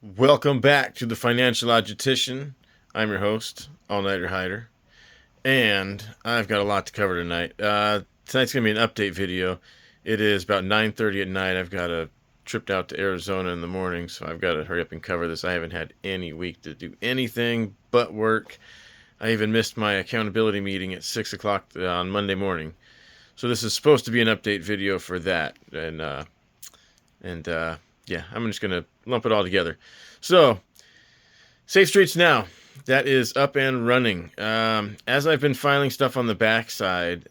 Welcome back to the Financial Logistician. I'm your host, All Nighter Hider, and I've got a lot to cover tonight. Tonight's gonna be an update video. It is about 9:30 at night. I've got a trip out to Arizona in the morning, so I've got to hurry up and cover this. I haven't had any week to do anything but work. I even missed my accountability meeting at 6 o'clock on Monday morning. So this is supposed to be an update video for that, and yeah, I'm just gonna lump it all together. So, Safe Streets Now, that is up and running. As I've been filing stuff on the backside,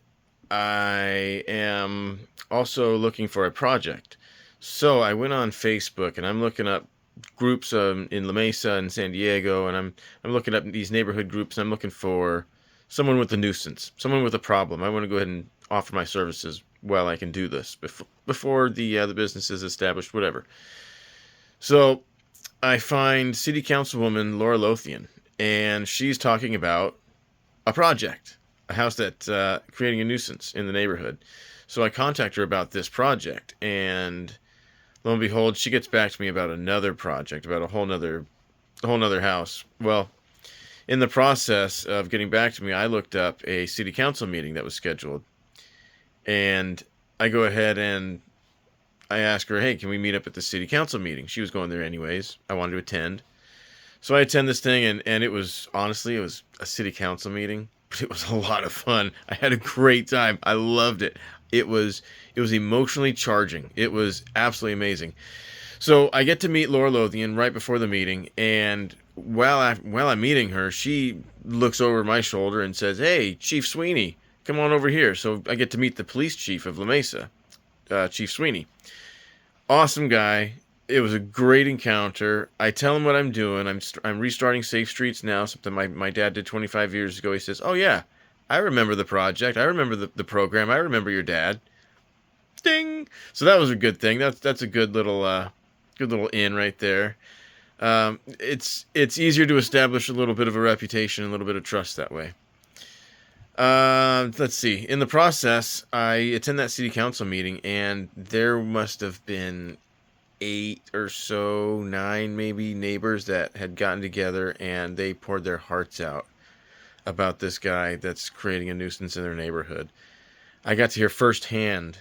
I am also looking for a project. So I went on Facebook and I'm looking up groups in La Mesa and San Diego, and I'm looking up these neighborhood groups. And I'm looking for someone with a nuisance, someone with a problem. I want to go ahead and offer my services while I can do this before the business is established, whatever. So I find City Councilwoman Laura Lothian, and she's talking about a project, a house that's creating a nuisance in the neighborhood. So I contact her about this project, and lo and behold, she gets back to me about another project, about a whole nother house. Well, in the process of getting back to me, I looked up a city council meeting that was scheduled, and I go ahead and I ask her, hey, can we meet up at the city council meeting? She was going there anyways. I wanted to attend. So I attend this thing, and it was, honestly, it was a city council meeting, but it was a lot of fun. I had a great time. I loved it. It was emotionally charging. It was absolutely amazing. So I get to meet Laura Lothian right before the meeting, and while I'm meeting her, she looks over my shoulder and says, hey, Chief Sweeney, come on over here. So I get to meet the police chief of La Mesa, Chief Sweeney. Awesome guy. It was a great encounter. I tell him what I'm doing. I'm restarting Safe Streets Now, something my dad did 25 years ago. He says, oh yeah, I remember the project. I remember the program. I remember your dad. Ding. So that was a good thing. That's a good little in right there. It's easier to establish a little bit of a reputation, a little bit of trust that way. Let's see. In the process, I attend that city council meeting, and there must have been 8 or so, 9 maybe, neighbors that had gotten together, and they poured their hearts out about this guy that's creating a nuisance in their neighborhood. I got to hear firsthand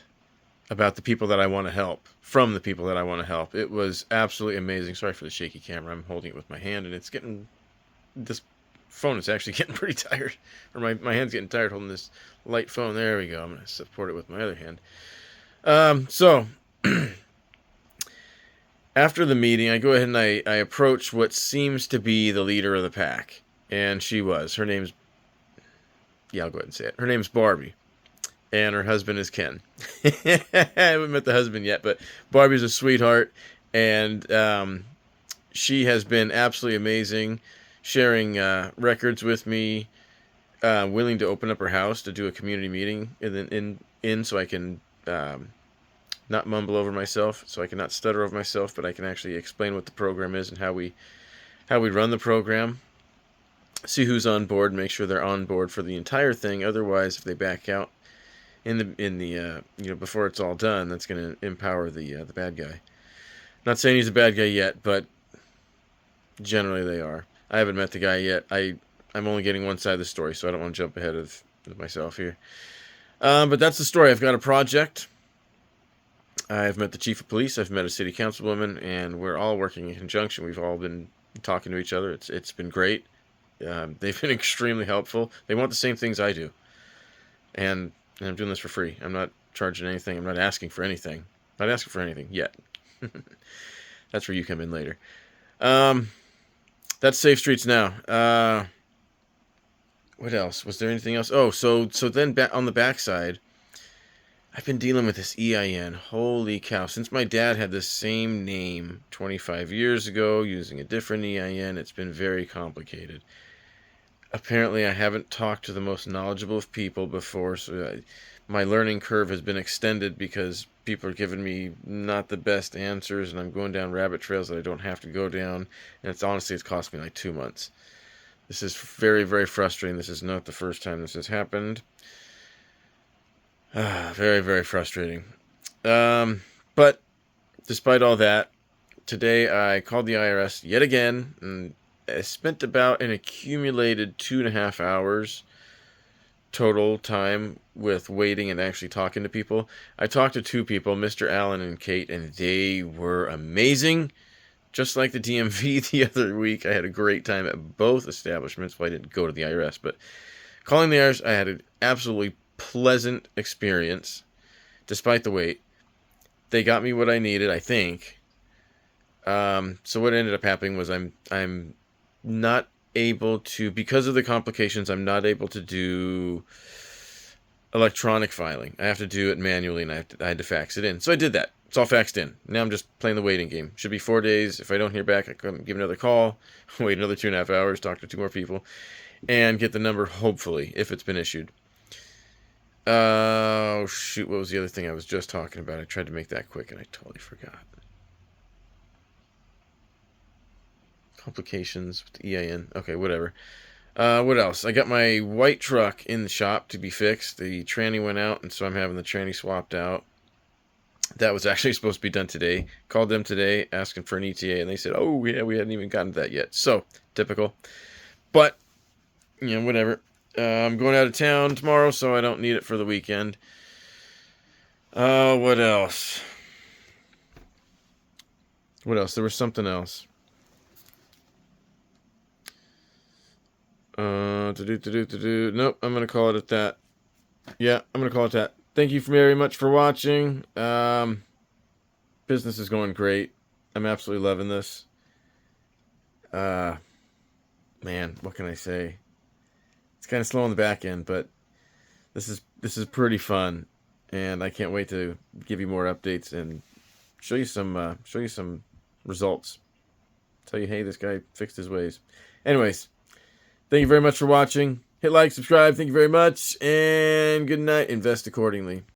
about the people that I want to help, from the people that I want to help. It was absolutely amazing. Sorry for the shaky camera. I'm holding it with my hand, and this phone is actually getting pretty tired. Or my hand's getting tired holding this light phone. There we go. I'm going to support it with my other hand. So after the meeting, I go ahead and I approach what seems to be the leader of the pack. And she was. Her name's, yeah, I'll go ahead and say it. Her name's Barbie. And her husband is Ken. I haven't met the husband yet, but Barbie's a sweetheart. And she has been absolutely amazing, sharing records with me, willing to open up her house to do a community meeting in so I can not mumble over myself, so I can not stutter over myself, but I can actually explain what the program is and how we run the program. See who's on board, make sure they're on board for the entire thing. Otherwise, if they back out in the before it's all done, that's going to empower the bad guy. Not saying he's a bad guy yet, but generally they are. I haven't met the guy yet. I'm only getting one side of the story, so I don't want to jump ahead of myself here. But that's the story. I've got a project. I've met the chief of police. I've met a city councilwoman, and we're all working in conjunction. We've all been talking to each other. It's been great. They've been extremely helpful. They want the same things I do, and I'm doing this for free. I'm not charging anything. I'm not asking for anything. Not asking for anything yet. That's where you come in later. That's Safe Streets Now. What else? Was there anything else? Oh, so then on the backside, I've been dealing with this EIN. Holy cow. Since my dad had the same name 25 years ago using a different EIN, it's been very complicated. Apparently, I haven't talked to the most knowledgeable of people before, so my learning curve has been extended because people are giving me not the best answers, and I'm going down rabbit trails that I don't have to go down, and it's cost me like 2 months. This is very, very frustrating. This is not the first time this has happened. Very, very frustrating. But despite all that, today I called the IRS yet again, and I spent about an accumulated 2.5 hours total time with waiting and actually talking to people. I talked to two people, Mr. Allen and Kate, and they were amazing. Just like the DMV the other week, I had a great time at both establishments. Well, I didn't go to the IRS, but calling the IRS, I had an absolutely pleasant experience, despite the wait. They got me what I needed, I think. So what ended up happening was I'm not able to, because of the complications, I'm not able to do electronic filing. I have to do it manually, and I had to fax it in. So I did that. It's all faxed in. Now I'm just playing the waiting game. Should be 4 days. If I don't hear back, I can give another call, wait another 2.5 hours, talk to 2 more people, and get the number, hopefully, if it's been issued. Oh, shoot. What was the other thing I was just talking about? I tried to make that quick, and I totally forgot. Complications with the EIN. Okay, whatever. What else? I got my white truck in the shop to be fixed. The tranny went out, and so I'm having the tranny swapped out. That was actually supposed to be done today. Called them today asking for an ETA, and they said, oh, yeah, we hadn't even gotten to that yet. So, typical. But, whatever. I'm going out of town tomorrow, so I don't need it for the weekend. What else? What else? There was something else. Nope, I'm going to call it at that. Yeah, I'm going to call it that. Thank you very much for watching. Business is going great. I'm absolutely loving this. Man, what can I say? It's kind of slow on the back end, but this is pretty fun, and I can't wait to give you more updates and show you some results. Tell you, hey, this guy fixed his ways. Anyways, thank you very much for watching. Hit like, subscribe. Thank you very much, and good night. Invest accordingly.